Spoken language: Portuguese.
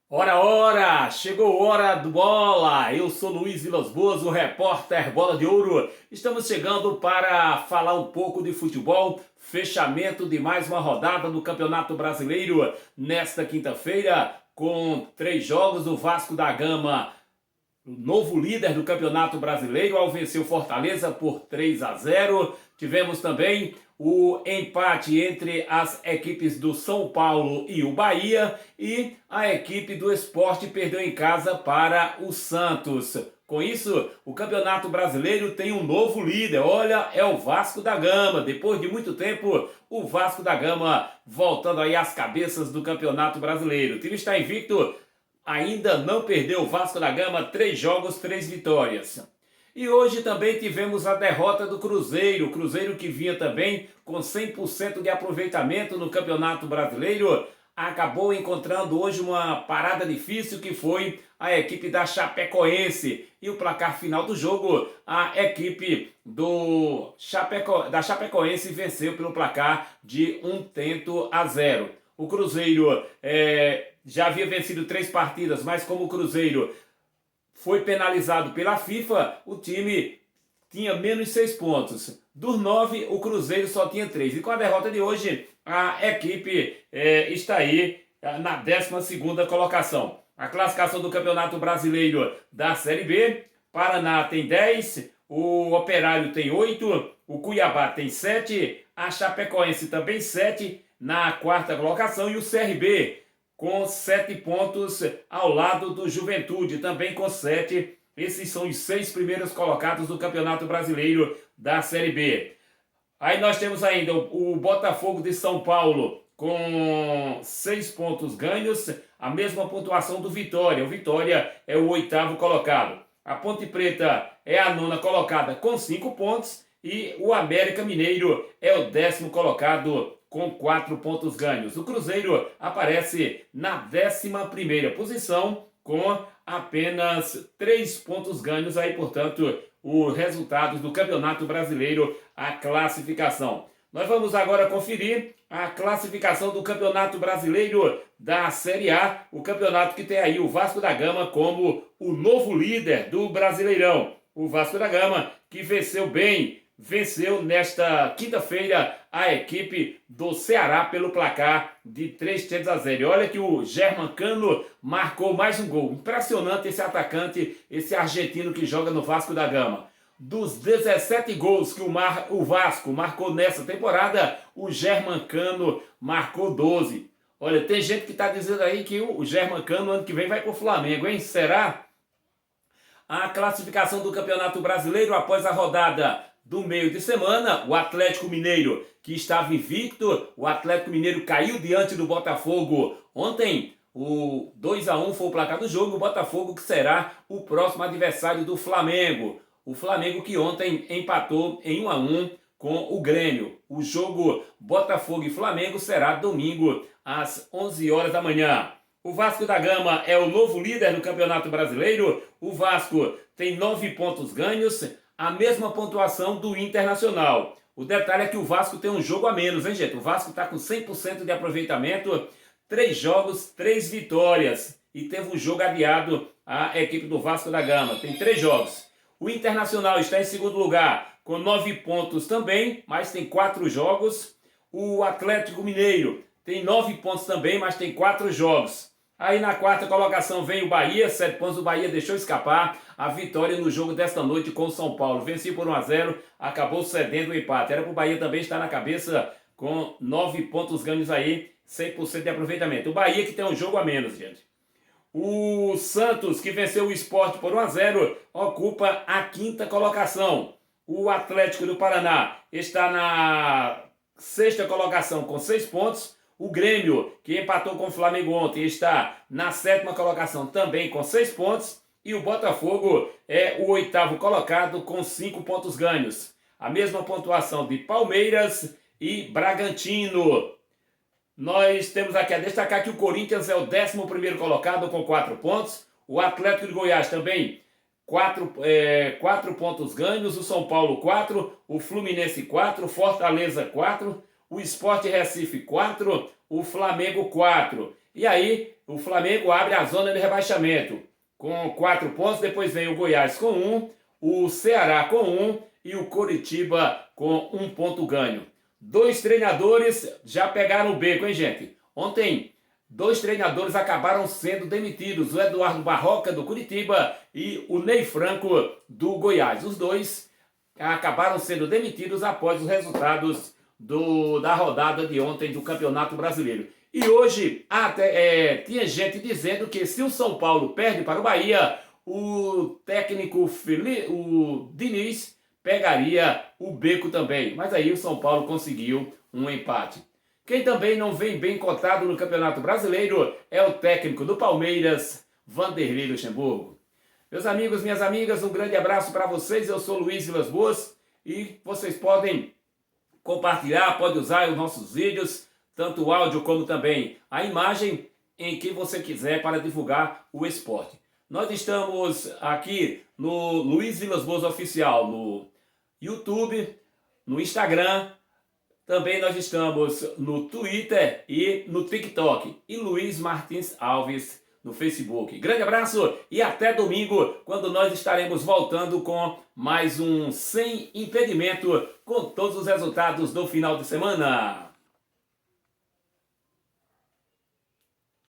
Ora, ora! Chegou a hora do bola! Eu sou Luiz Vilas Boas, o repórter Bola de Ouro. Estamos chegando para falar um pouco de futebol, fechamento de mais uma rodada do Campeonato Brasileiro nesta quinta-feira, com 3 jogos. O Vasco da Gama, o novo líder do Campeonato Brasileiro, ao vencer o Fortaleza por 3-0. Tivemos também o empate entre as equipes do São Paulo e o Bahia, e a equipe do Sport perdeu em casa para o Santos. Com isso, o Campeonato Brasileiro tem um novo líder. Olha, é o Vasco da Gama. Depois de muito tempo, o Vasco da Gama voltando aí às cabeças do Campeonato Brasileiro. O time está invicto, ainda não perdeu. O Vasco da Gama, 3 jogos, 3 vitórias. E hoje também tivemos a derrota do Cruzeiro. O Cruzeiro, que vinha também com 100% de aproveitamento no Campeonato Brasileiro, acabou encontrando hoje uma parada difícil, que foi a equipe da Chapecoense. E o placar final do jogo, a equipe da Chapecoense venceu pelo placar de 1-0. O Cruzeiro já havia vencido 3 partidas, mas como o Cruzeiro foi penalizado pela FIFA, o time tinha menos 6 pontos. Dos 9, o Cruzeiro só tinha 3. E com a derrota de hoje, a equipe está aí na 12ª colocação. A classificação do Campeonato Brasileiro da Série B: Paraná tem 10, o Operário tem 8, o Cuiabá tem 7, a Chapecoense também 7 na 4ª colocação, e o CRB com 7 pontos ao lado do Juventude, também com 7. Esses são os 6 primeiros colocados do Campeonato Brasileiro da Série B. Aí nós temos ainda o Botafogo de São Paulo com 6 pontos ganhos, a mesma pontuação do Vitória. O Vitória é o 8º colocado. A Ponte Preta é a 9ª colocada com 5 pontos, e o América Mineiro é o 10º colocado com 4 pontos ganhos. O Cruzeiro aparece na 11ª posição com apenas 3 pontos ganhos. Aí, portanto, os resultados do Campeonato Brasileiro, a classificação. Nós vamos agora conferir a classificação do Campeonato Brasileiro da Série A, o campeonato que tem aí o Vasco da Gama como o novo líder do Brasileirão. O Vasco da Gama, que venceu nesta quinta-feira a equipe do Ceará pelo placar de 3-0. E olha que o Germancano marcou mais um gol. Impressionante esse atacante, esse argentino que joga no Vasco da Gama. Dos 17 gols que o Vasco marcou nessa temporada, o Germancano marcou 12. Olha, tem gente que está dizendo aí que o Germancano ano que vem vai para o Flamengo, hein? Será? A classificação do Campeonato Brasileiro após a rodada do meio de semana: o Atlético Mineiro, que estava invicto, o Atlético Mineiro caiu diante do Botafogo ontem. O 2-1 foi o placar do jogo. O Botafogo, que será o próximo adversário do Flamengo. O Flamengo, que ontem empatou em 1-1 com o Grêmio. O jogo Botafogo e Flamengo será domingo às 11 horas da manhã. O Vasco da Gama é o novo líder do Campeonato Brasileiro. O Vasco tem 9 pontos ganhos, a mesma pontuação do Internacional. O detalhe é que o Vasco tem um jogo a menos, hein, gente? O Vasco está com 100% de aproveitamento, 3 jogos, 3 vitórias. E teve um jogo adiado, a equipe do Vasco da Gama. Tem 3 jogos. O Internacional está em segundo lugar, com 9 pontos também, mas tem 4 jogos. O Atlético Mineiro tem 9 pontos também, mas tem 4 jogos. Aí na 4ª colocação vem o Bahia, 7 pontos. O Bahia deixou escapar a vitória no jogo desta noite com o São Paulo. Venceu por 1-0, acabou cedendo o empate. Era para o Bahia também estar na cabeça com 9 pontos ganhos aí, 100% de aproveitamento. O Bahia, que tem um jogo a menos, gente. O Santos, que venceu o Sport por 1-0, ocupa a 5ª colocação. O Atlético do Paraná está na 6ª colocação com 6 pontos. O Grêmio, que empatou com o Flamengo ontem, está na 7ª colocação também com 6 pontos. E o Botafogo é o 8º colocado com 5 pontos ganhos. A mesma pontuação de Palmeiras e Bragantino. Nós temos aqui a destacar que o Corinthians é o 11º colocado com 4 pontos. O Atlético de Goiás também 4 pontos ganhos. O São Paulo 4, o Fluminense 4, Fortaleza 4, o Sport Recife 4, o Flamengo 4. E aí o Flamengo abre a zona de rebaixamento com 4 pontos, depois vem o Goiás com 1, o Ceará com 1 e o Coritiba com 1 ponto ganho. 2 treinadores já pegaram o beco, hein, gente? Ontem, 2 treinadores acabaram sendo demitidos, o Eduardo Barroca, do Coritiba, e o Ney Franco, do Goiás. Os dois acabaram sendo demitidos após os resultados da rodada de ontem do Campeonato Brasileiro. E hoje tinha gente dizendo que se o São Paulo perde para o Bahia, o técnico o Diniz pegaria o beco também. Mas aí o São Paulo conseguiu um empate. Quem também não vem bem cotado no Campeonato Brasileiro é o técnico do Palmeiras, Vanderlei Luxemburgo. Meus amigos, minhas amigas, um grande abraço para vocês. Eu sou Luiz Vilas Boas e vocês podem compartilhar, podem usar os nossos vídeos, tanto o áudio como também a imagem, em que você quiser para divulgar o esporte. Nós estamos aqui no Luiz Vilas Boas Oficial, no YouTube, no Instagram, também nós estamos no Twitter e no TikTok, e Luiz Martins Alves no Facebook. Grande abraço e até domingo, quando nós estaremos voltando com mais um Sem Impedimento, com todos os resultados do final de semana.